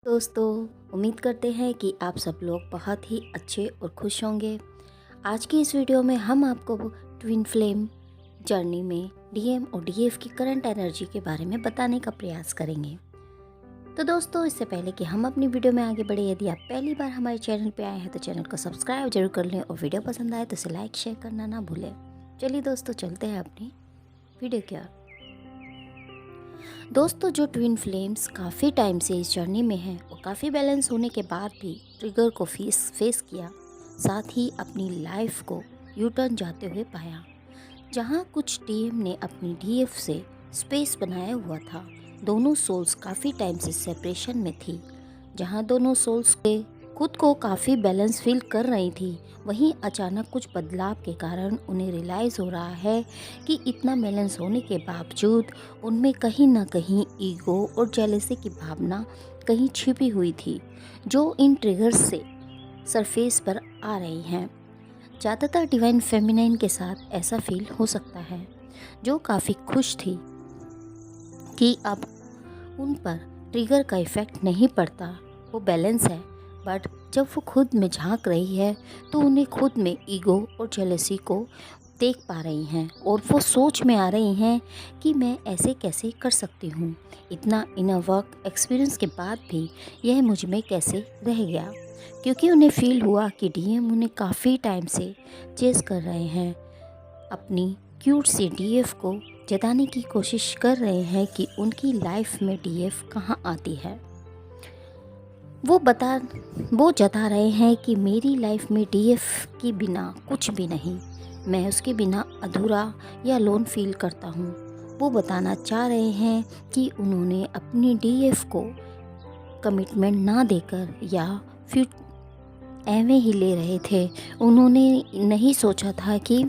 दोस्तों, उम्मीद करते हैं कि आप सब लोग बहुत ही अच्छे और खुश होंगे। आज की इस वीडियो में हम आपको ट्विन फ्लेम जर्नी में डीएम और डीएफ की करंट एनर्जी के बारे में बताने का प्रयास करेंगे। तो दोस्तों, इससे पहले कि हम अपनी वीडियो में आगे बढ़े, यदि आप पहली बार हमारे चैनल पर आए हैं तो चैनल को सब्सक्राइब जरूर कर लें और वीडियो पसंद आए तो इसे लाइक शेयर करना ना भूलें। चलिए दोस्तों, चलते हैं अपनी वीडियो की ओर। दोस्तों, जो ट्विन फ्लेम्स काफ़ी टाइम से इस जर्नी में हैं और काफ़ी बैलेंस होने के बाद भी ट्रिगर को फेस किया, साथ ही अपनी लाइफ को यू टर्न जाते हुए पाया। जहां कुछ टीम ने अपनी डीएफ से स्पेस बनाया हुआ था, दोनों सोल्स काफ़ी टाइम से सेपरेशन में थी। जहां दोनों सोल्स के खुद को काफ़ी बैलेंस फील कर रही थी, वहीं अचानक कुछ बदलाव के कारण उन्हें रियलाइज़ हो रहा है कि इतना बैलेंस होने के बावजूद उनमें कहीं ना कहीं ईगो और जेलसी की भावना कहीं छिपी हुई थी, जो इन ट्रिगर्स से सरफेस पर आ रही हैं। ज़्यादातर डिवाइन फेमिनाइन के साथ ऐसा फील हो सकता है, जो काफ़ी खुश थी कि अब उन पर ट्रिगर का इफ़ेक्ट नहीं पड़ता, वो बैलेंस है। बट जब वो खुद में झांक रही है तो उन्हें खुद में ईगो और जेलसी को देख पा रही हैं और वो सोच में आ रही हैं कि मैं ऐसे कैसे कर सकती हूँ। इतना इनर वर्क एक्सपीरियंस के बाद भी यह मुझ में कैसे रह गया, क्योंकि उन्हें फील हुआ कि डीएम उन्हें काफ़ी टाइम से चेस कर रहे हैं। अपनी क्यूट सी डीएफ को जताने की कोशिश कर रहे हैं कि उनकी लाइफ में डीएफ कहाँ आती है। वो जता रहे हैं कि मेरी लाइफ में डीएफ के बिना कुछ भी नहीं, मैं उसके बिना अधूरा या लोन फील करता हूँ। वो बताना चाह रहे हैं कि उन्होंने अपनी डीएफ को कमिटमेंट ना देकर या फिर एवं ही ले रहे थे। उन्होंने नहीं सोचा था कि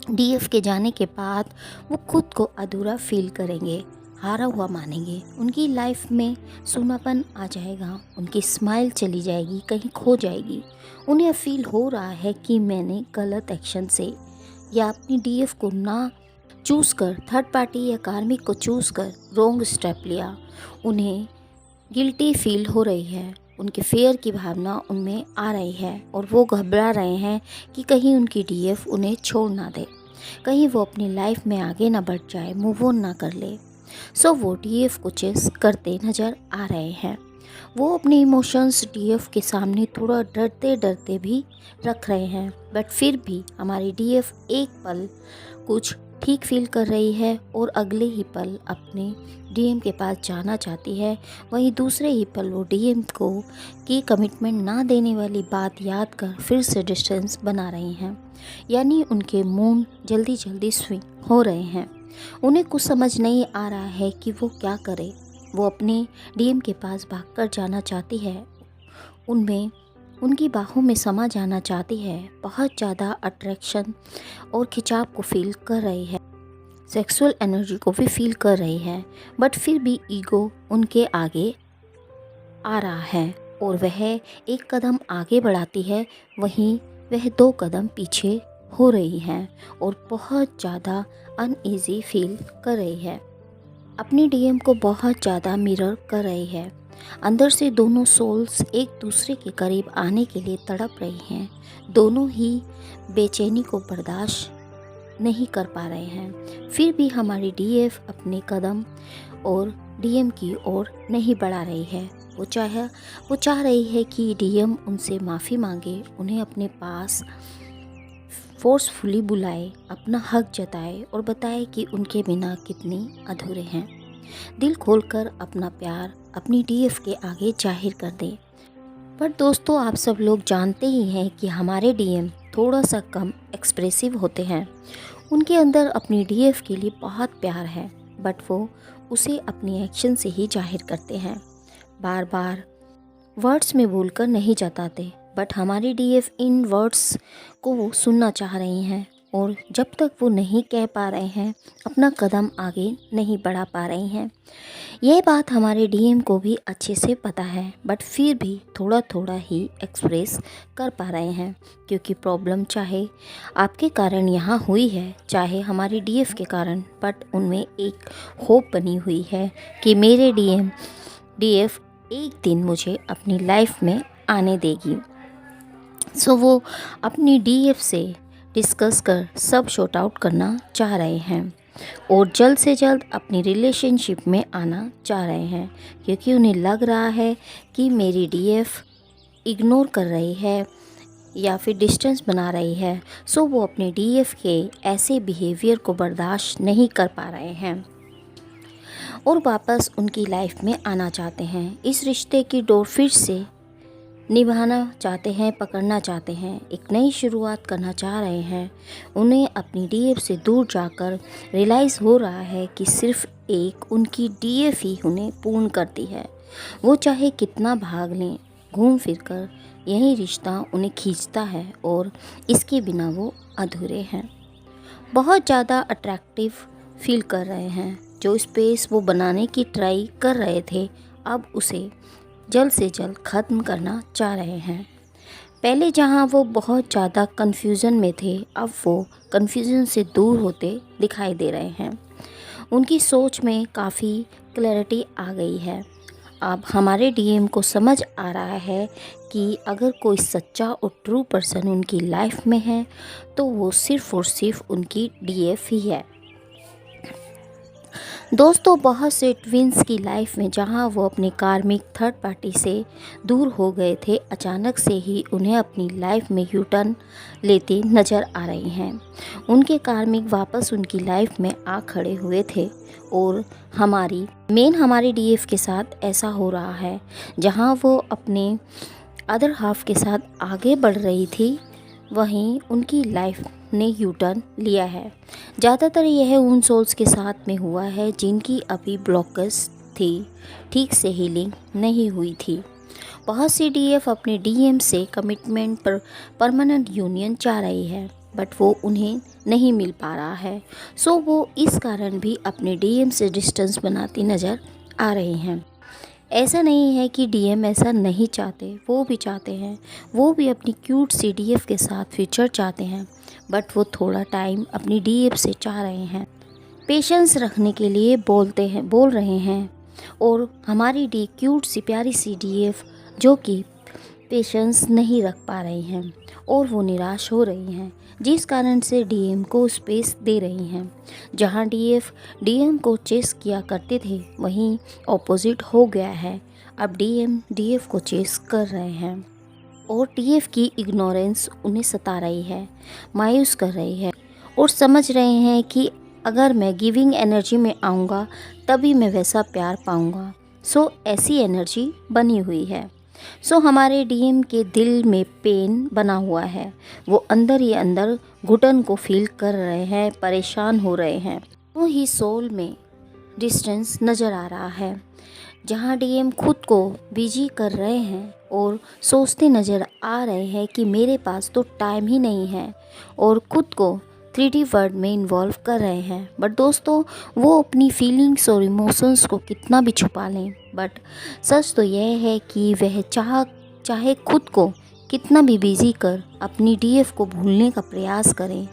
डीएफ के जाने के बाद वो खुद को अधूरा फील करेंगे, हारा हुआ मानेंगे, उनकी लाइफ में सूनापन आ जाएगा, उनकी स्माइल चली जाएगी, कहीं खो जाएगी। उन्हें फील हो रहा है कि मैंने गलत एक्शन से या अपनी डीएफ को ना चूज़ कर, थर्ड पार्टी या कार्मिक को चूज़ कर रॉन्ग स्टेप लिया। उन्हें गिल्टी फील हो रही है, उनके फेयर की भावना उनमें आ रही है और वो घबरा रहे हैं कि कहीं उनकी डीएफ उन्हें छोड़ ना दे, कहीं वो अपनी लाइफ में आगे ना बढ़ जाए, मूव ऑन ना कर ले। सो वो डीएफ को चेस करते नज़र आ रहे हैं। वो अपने इमोशंस डीएफ के सामने थोड़ा डरते डरते भी रख रहे हैं, बट फिर भी हमारी डीएफ एक पल कुछ ठीक फील कर रही है और अगले ही पल अपने डीएम के पास जाना चाहती है। वहीं दूसरे ही पल वो डीएम को की कमिटमेंट ना देने वाली बात याद कर फिर से डिस्टेंस बना रही हैं। यानी उनके मूड जल्दी जल्दी स्विंग हो रहे हैं। उन्हें कुछ समझ नहीं आ रहा है कि वो क्या करे। वो अपने डीएम के पास भागकर जाना चाहती है, उनमें उनकी बाहों में समा जाना चाहती है, बहुत ज़्यादा अट्रैक्शन और खिंचाव को फील कर रही है, सेक्सुअल एनर्जी को भी फील कर रही है। बट फिर भी ईगो उनके आगे आ रहा है और वह एक कदम आगे बढ़ाती है, वहीं वह 2 कदम पीछे हो रही हैं और बहुत ज़्यादा अनईजी फील कर रही है। अपनी डीएम को बहुत ज़्यादा मिरर कर रही है। अंदर से दोनों सोल्स एक दूसरे के करीब आने के लिए तड़प रही हैं। दोनों ही बेचैनी को बर्दाश्त नहीं कर पा रहे हैं। फिर भी हमारी डीएफ अपने कदम और डीएम की ओर नहीं बढ़ा रही है। वो चाह रही है कि डीएम उनसे माफ़ी मांगे, उन्हें अपने पास फोर्सफुली बुलाए, अपना हक जताए और बताए कि उनके बिना कितने अधूरे हैं। दिल खोलकर अपना प्यार अपनी डीएफ के आगे जाहिर कर दे। पर दोस्तों, आप सब लोग जानते ही हैं कि हमारे डीएम थोड़ा सा कम एक्सप्रेसिव होते हैं। उनके अंदर अपनी डीएफ के लिए बहुत प्यार है, बट वो उसे अपनी एक्शन से ही जाहिर करते हैं, बार बार वर्ड्स में बोलकर नहीं जताते। बट हमारी डीएफ इन वर्ड्स को वो सुनना चाह रही हैं और जब तक वो नहीं कह पा रहे हैं, अपना कदम आगे नहीं बढ़ा पा रही हैं। यह बात हमारे डीएम को भी अच्छे से पता है, बट फिर भी थोड़ा थोड़ा ही एक्सप्रेस कर पा रहे हैं, क्योंकि प्रॉब्लम चाहे आपके कारण यहाँ हुई है, चाहे हमारी डीएफ के कारण, बट उनमें एक होप बनी हुई है कि मेरे डीएफ एक दिन मुझे अपनी लाइफ में आने देगी। सो वो अपनी डीएफ से डिस्कस कर सब शॉर्ट आउट करना चाह रहे हैं और जल्द से जल्द अपनी रिलेशनशिप में आना चाह रहे हैं, क्योंकि उन्हें लग रहा है कि मेरी डीएफ इग्नोर कर रही है या फिर डिस्टेंस बना रही है। सो वो अपने डीएफ के ऐसे बिहेवियर को बर्दाश्त नहीं कर पा रहे हैं और वापस उनकी लाइफ में आना चाहते हैं। इस रिश्ते की डोर फिर से निभाना चाहते हैं, पकड़ना चाहते हैं, एक नई शुरुआत करना चाह रहे हैं। उन्हें अपनी डीएफ से दूर जाकर रियलाइज़ हो रहा है कि सिर्फ एक उनकी डीएफ ही उन्हें पूर्ण करती है। वो चाहे कितना भाग लें, घूम फिर कर यही रिश्ता उन्हें खींचता है और इसके बिना वो अधूरे हैं। बहुत ज़्यादा अट्रैक्टिव फील कर रहे हैं। जो स्पेस वो बनाने की ट्राई कर रहे थे, अब उसे जल्द से जल्द ख़त्म करना चाह रहे हैं। पहले जहां वो बहुत ज़्यादा कन्फ्यूज़न में थे, अब वो कन्फ्यूज़न से दूर होते दिखाई दे रहे हैं। उनकी सोच में काफ़ी क्लैरिटी आ गई है। अब हमारे डीएम को समझ आ रहा है कि अगर कोई सच्चा और ट्रू पर्सन उनकी लाइफ में है तो वो सिर्फ़ और सिर्फ उनकी डीएफ ही है। दोस्तों, बहुत से ट्विंस की लाइफ में जहां वो अपने कार्मिक थर्ड पार्टी से दूर हो गए थे, अचानक से ही उन्हें अपनी लाइफ में यू टर्न लेते नज़र आ रही हैं। उनके कार्मिक वापस उनकी लाइफ में आ खड़े हुए थे और हमारी डीएफ के साथ ऐसा हो रहा है। जहां वो अपने अदर हाफ के साथ आगे बढ़ रही थी, वहीं उनकी लाइफ ने यू टर्न लिया है। ज़्यादातर यह उन सोल्स के साथ में हुआ है जिनकी अभी ब्लॉकर्स थी, ठीक से हीलिंग नहीं हुई थी। बहुत सी डीएफ अपने डीएम से कमिटमेंट पर परमानेंट यूनियन चाह रही है, बट वो उन्हें नहीं मिल पा रहा है। सो वो इस कारण भी अपने डीएम से डिस्टेंस बनाती नज़र आ रही हैं। ऐसा नहीं है कि डीएम ऐसा नहीं चाहते, वो भी चाहते हैं। वो भी अपनी क्यूट सी डीएफ के साथ फ्यूचर चाहते हैं, बट वो थोड़ा टाइम अपनी डीएफ से चाह रहे हैं। पेशेंस रखने के लिए बोल रहे हैं और हमारी क्यूट सी प्यारी सी डीएफ जो कि पेशेंस नहीं रख पा रही हैं और वो निराश हो रही हैं, जिस कारण से डीएम को स्पेस दे रही हैं। जहां डीएफ डीएम को चेस किया करते थे, वहीं ऑपोजिट हो गया है। अब डीएम डीएफ को चेस कर रहे हैं और डीएफ की इग्नोरेंस उन्हें सता रही है, मायूस कर रही है और समझ रहे हैं कि अगर मैं गिविंग एनर्जी में आऊँगा तभी मैं वैसा प्यार पाऊँगा। सो ऐसी एनर्जी बनी हुई है। सो हमारे डीएम के दिल में पेन बना हुआ है। वो अंदर ही अंदर घुटन को फील कर रहे हैं, परेशान हो रहे हैं। तो ही सोल में डिस्टेंस नज़र आ रहा है। जहाँ डीएम खुद को बिजी कर रहे हैं और सोचते नज़र आ रहे हैं कि मेरे पास तो टाइम ही नहीं है, और खुद को 3D वर्ल्ड में इन्वॉल्व कर रहे हैं। बट दोस्तों, वो अपनी फीलिंग्स और इमोशंस को कितना भी छुपा लें, बट सच तो यह है कि वह चाहे खुद को कितना भी बिजी कर अपनी डीएफ को भूलने का प्रयास करें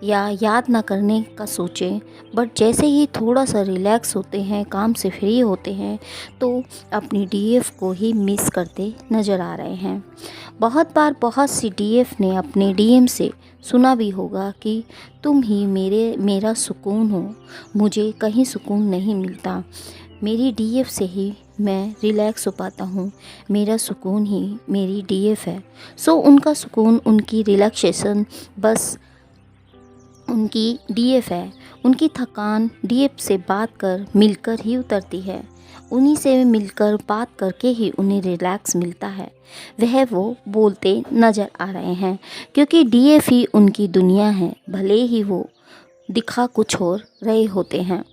या याद ना करने का सोचें, बट जैसे ही थोड़ा सा रिलैक्स होते हैं, काम से फ्री होते हैं, तो अपनी डीएफ को ही मिस करते नज़र आ रहे हैं। बहुत बार बहुत सी डीएफ ने अपने डीएम से सुना भी होगा कि तुम ही मेरा सुकून हो, मुझे कहीं सुकून नहीं मिलता, मेरी डीएफ से ही मैं रिलैक्स हो पाता हूँ, मेरा सुकून ही मेरी डीएफ है। सो उनका सुकून, उनकी रिलैक्सेशन बस उनकी डीएफ है। उनकी थकान डीएफ से बात कर मिलकर ही उतरती है। उन्हीं से मिलकर बात करके ही उन्हें रिलैक्स मिलता है। वह वो बोलते नज़र आ रहे हैं, क्योंकि डीएफ ही उनकी दुनिया है, भले ही वो दिखा कुछ और रहे होते हैं।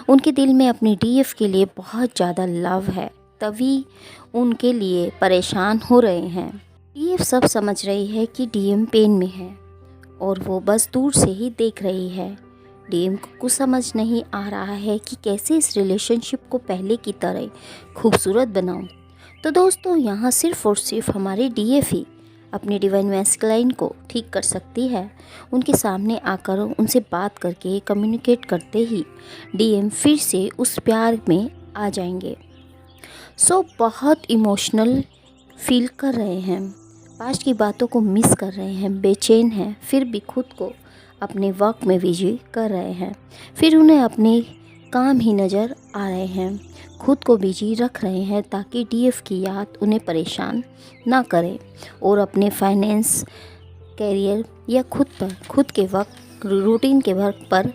उनके दिल में अपनी डीएफ के लिए बहुत ज़्यादा लव है, तभी उनके लिए परेशान हो रहे हैं। डीएफ सब समझ रही है कि डीएम पेन में है और वो बस दूर से ही देख रही है। डीएम को कुछ समझ नहीं आ रहा है कि कैसे इस रिलेशनशिप को पहले की तरह खूबसूरत बनाऊं। तो दोस्तों, यहाँ सिर्फ़ और सिर्फ हमारी डीएफ ही अपनी डिवाइन मैस्कुलाइन को ठीक कर सकती है। उनके सामने आकर उनसे बात करके कम्युनिकेट करते ही डीएम फिर से उस प्यार में आ जाएंगे। सो बहुत इमोशनल फील कर रहे हैं, पास्ट की बातों को मिस कर रहे हैं, बेचैन हैं, फिर भी खुद को अपने वर्क में बिजी कर रहे हैं। फिर उन्हें अपने काम ही नज़र आ रहे हैं, खुद को बिजी रख रहे हैं ताकि डीएफ की याद उन्हें परेशान ना करे और अपने फाइनेंस, करियर या खुद के वक्त रूटीन के वर्क पर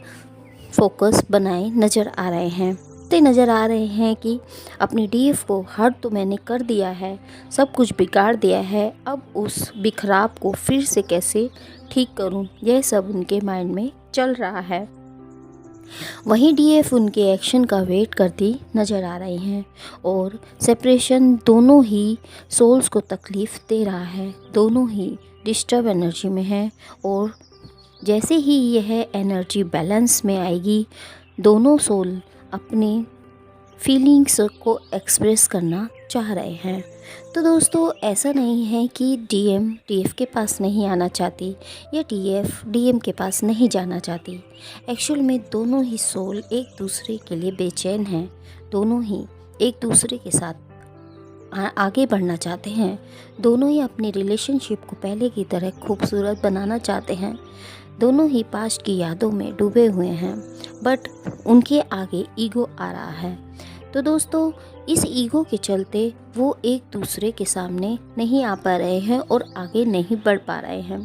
फोकस बनाए नज़र आ रहे हैं। ते नज़र आ रहे हैं कि अपनी डीएफ को हर तो मैंने कर दिया है, सब कुछ बिगाड़ दिया है, अब उस बिखराव को फिर से कैसे ठीक करूं, यह सब उनके माइंड में चल रहा है। वहीं डीएफ उनके एक्शन का वेट करती नज़र आ रही हैं और सेपरेशन दोनों ही सोल्स को तकलीफ़ दे रहा है, दोनों ही डिस्टर्ब एनर्जी में है और जैसे ही यह एनर्जी बैलेंस में आएगी, दोनों सोल अपने फीलिंग्स को एक्सप्रेस करना चाह रहे हैं। तो दोस्तों, ऐसा नहीं है कि डीएम डीएफ के पास नहीं आना चाहती या डीएफ डीएम के पास नहीं जाना चाहती। एक्चुअल में दोनों ही सोल एक दूसरे के लिए बेचैन हैं, दोनों ही एक दूसरे के साथ आगे बढ़ना चाहते हैं, दोनों ही अपनी रिलेशनशिप को पहले की तरह खूबसूरत बनाना चाहते हैं, दोनों ही पास्ट की यादों में डूबे हुए हैं, बट उनके आगे ईगो आ रहा है। तो दोस्तों, इस ईगो के चलते वो एक दूसरे के सामने नहीं आ पा रहे हैं और आगे नहीं बढ़ पा रहे हैं।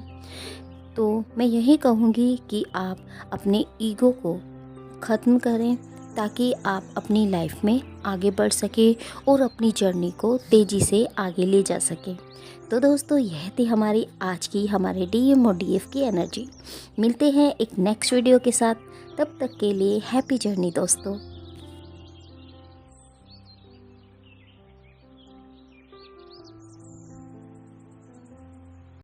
तो मैं यही कहूँगी कि आप अपने ईगो को ख़त्म करें ताकि आप अपनी लाइफ में आगे बढ़ सकें और अपनी जर्नी को तेज़ी से आगे ले जा सकें। तो दोस्तों, यह थी हमारी आज की हमारे डीएम और डीएफ की एनर्जी। मिलते हैं एक नेक्स्ट वीडियो के साथ, तब तक के लिए हैप्पी जर्नी दोस्तों।